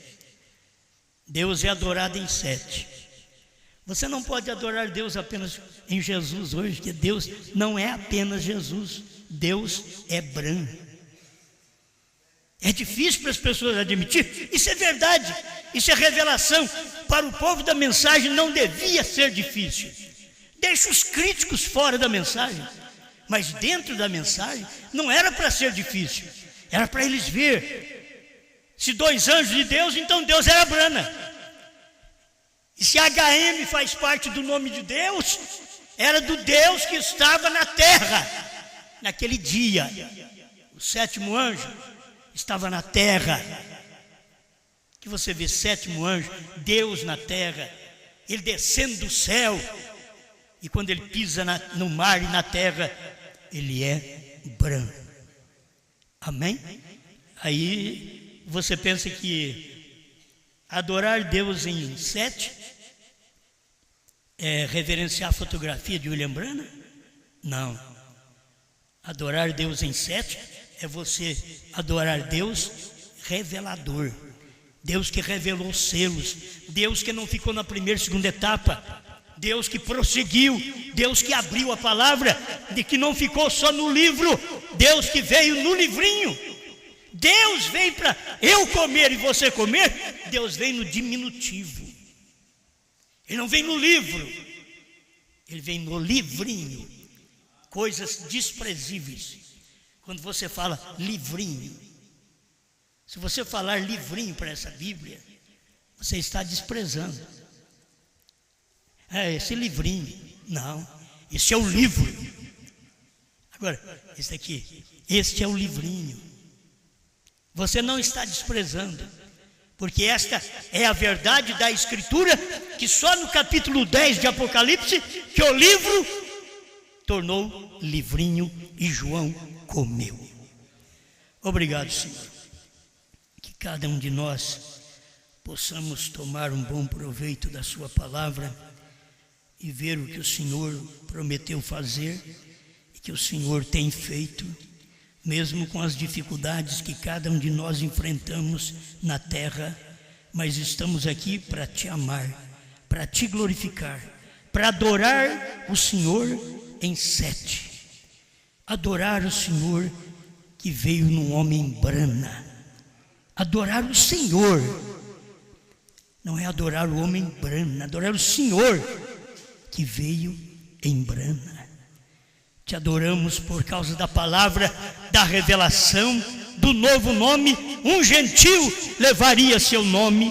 Deus é adorado em 7. Você não pode adorar Deus apenas em Jesus hoje, porque Deus não é apenas Jesus, Deus é Bran. É difícil para as pessoas admitir, isso é verdade, isso é revelação. Para o povo da mensagem não devia ser difícil. Deixa os críticos fora da mensagem, mas dentro da mensagem não era para ser difícil, era para eles ver. Se 2 anjos de Deus, então Deus era Brana. E se HM faz parte do nome de Deus, era do Deus que estava na terra naquele dia. O 7º anjo estava na terra. Que você vê 7º anjo, Deus na terra, ele descendo do céu, e quando ele pisa no mar e na terra, ele é Bran. Amém? Aí você pensa que adorar Deus em 7 é reverenciar a fotografia de William Branham? Não. Adorar Deus em 7 é você adorar Deus revelador. Deus que revelou os selos, Deus que não ficou na primeira e segunda etapa, Deus que prosseguiu, Deus que abriu a palavra, de que não ficou só no livro, Deus que veio no livrinho. Deus veio para eu comer e você comer, Deus vem no diminutivo. Ele não vem no livro, ele vem no livrinho. Coisas desprezíveis. Quando você fala livrinho, se você falar livrinho para essa Bíblia, você está desprezando. Esse livrinho. Não, esse é o livro. Agora, esse aqui, este é o livrinho. Você não está desprezando, porque esta é a verdade da Escritura, que só no capítulo 10 de Apocalipse, que o livro tornou livrinho e João comeu. Obrigado, Senhor. Que cada um de nós possamos tomar um bom proveito da sua palavra e ver o que o Senhor prometeu fazer e que o Senhor tem feito, mesmo com as dificuldades que cada um de nós enfrentamos na terra, mas estamos aqui para te amar, para te glorificar, para adorar o Senhor em 7. Adorar o Senhor que veio num homem Brana. Adorar o Senhor. Não é adorar o homem Brana, adorar o Senhor que veio em Brana. Te adoramos por causa da palavra, da revelação, do novo nome. Um gentil levaria seu nome,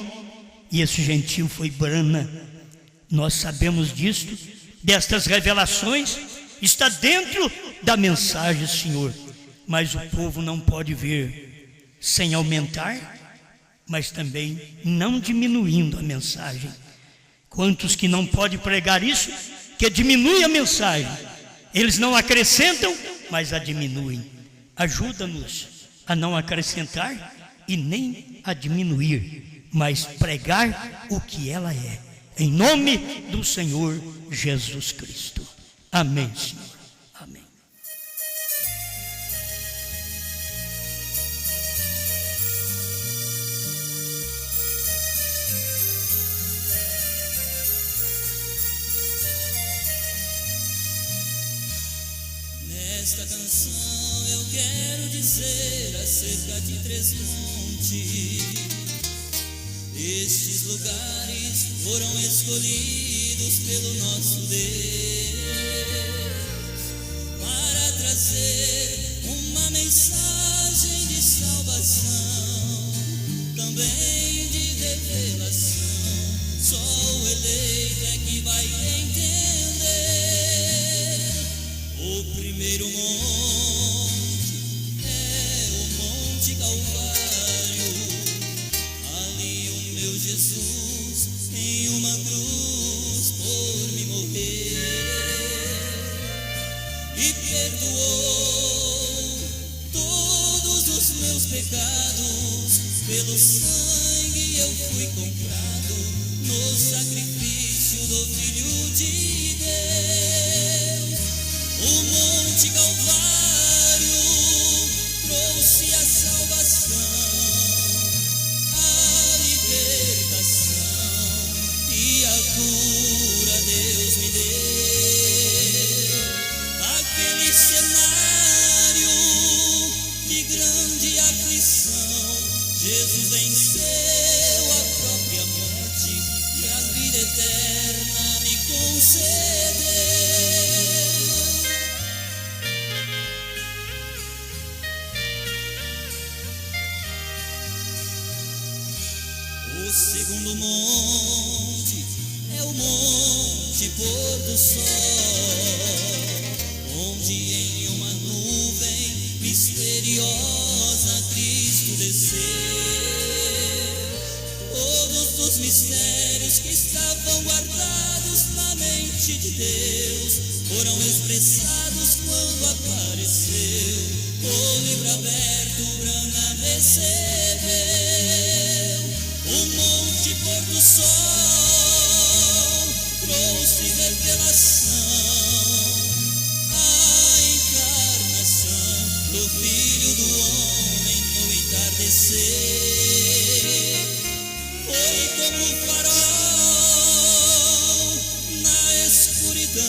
e esse gentil foi Brana. Nós sabemos disto, destas revelações, está dentro da mensagem, Senhor. Mas o povo não pode ver sem aumentar, mas também não diminuindo a mensagem. Quantos que não podem pregar isso, que diminui a mensagem? Eles não acrescentam, mas a diminuem. Ajuda-nos a não acrescentar e nem a diminuir, mas pregar o que ela é. Em nome do Senhor Jesus Cristo. Amém, Senhor. Amém. Nesta canção eu quero dizer acerca de 3 montes. Estes lugares foram escolhidos pelo nosso Deus para trazer uma mensagem de salvação, também de revelação. Só o eleito é que vai entender. O primeiro monte é o Monte Calvário. Ali o meu Jesus em uma cruz por me morrer e perdoou todos os meus pecados. Pelo sangue eu fui comprado no sacrifício do Filho de Deus. O Monte Calvário trouxe a salvação. Jesus venceu a própria morte e a vida eterna me concedeu. O segundo monte é o monte pôr do sol, onde em uma nuvem misteriosa Cristo desceu. Todos os mistérios que estavam guardados na mente de Deus foram expressados quando apareceu. O livro aberto, Branham recebeu. O monte pôr do sol trouxe revelação, a encarnação do Filho do Homem no entardecer. Foi como um farol na escuridão,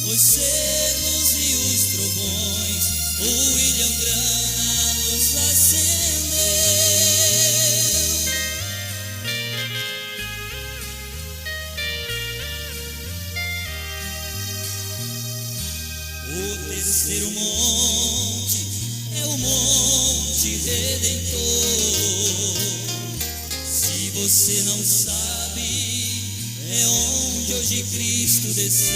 os selos e os trovões, o William Branham nos acendeu. O terceiro monte é o monte Redentor. Se você não sabe, é onde hoje Cristo desceu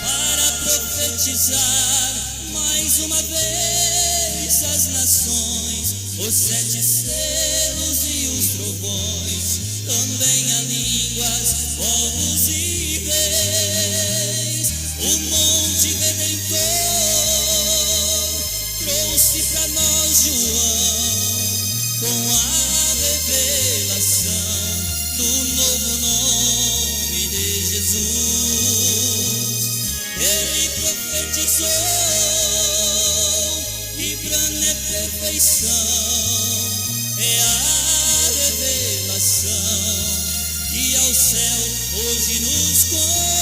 para profetizar mais uma vez as nações, os 7 selos e os trovões, também há línguas, povos e reis. O monte Redentor trouxe para nós João com a revelação do novo nome de Jesus. Ele profetizou e Branham é perfeição, é a revelação que ao céu hoje nos conduz.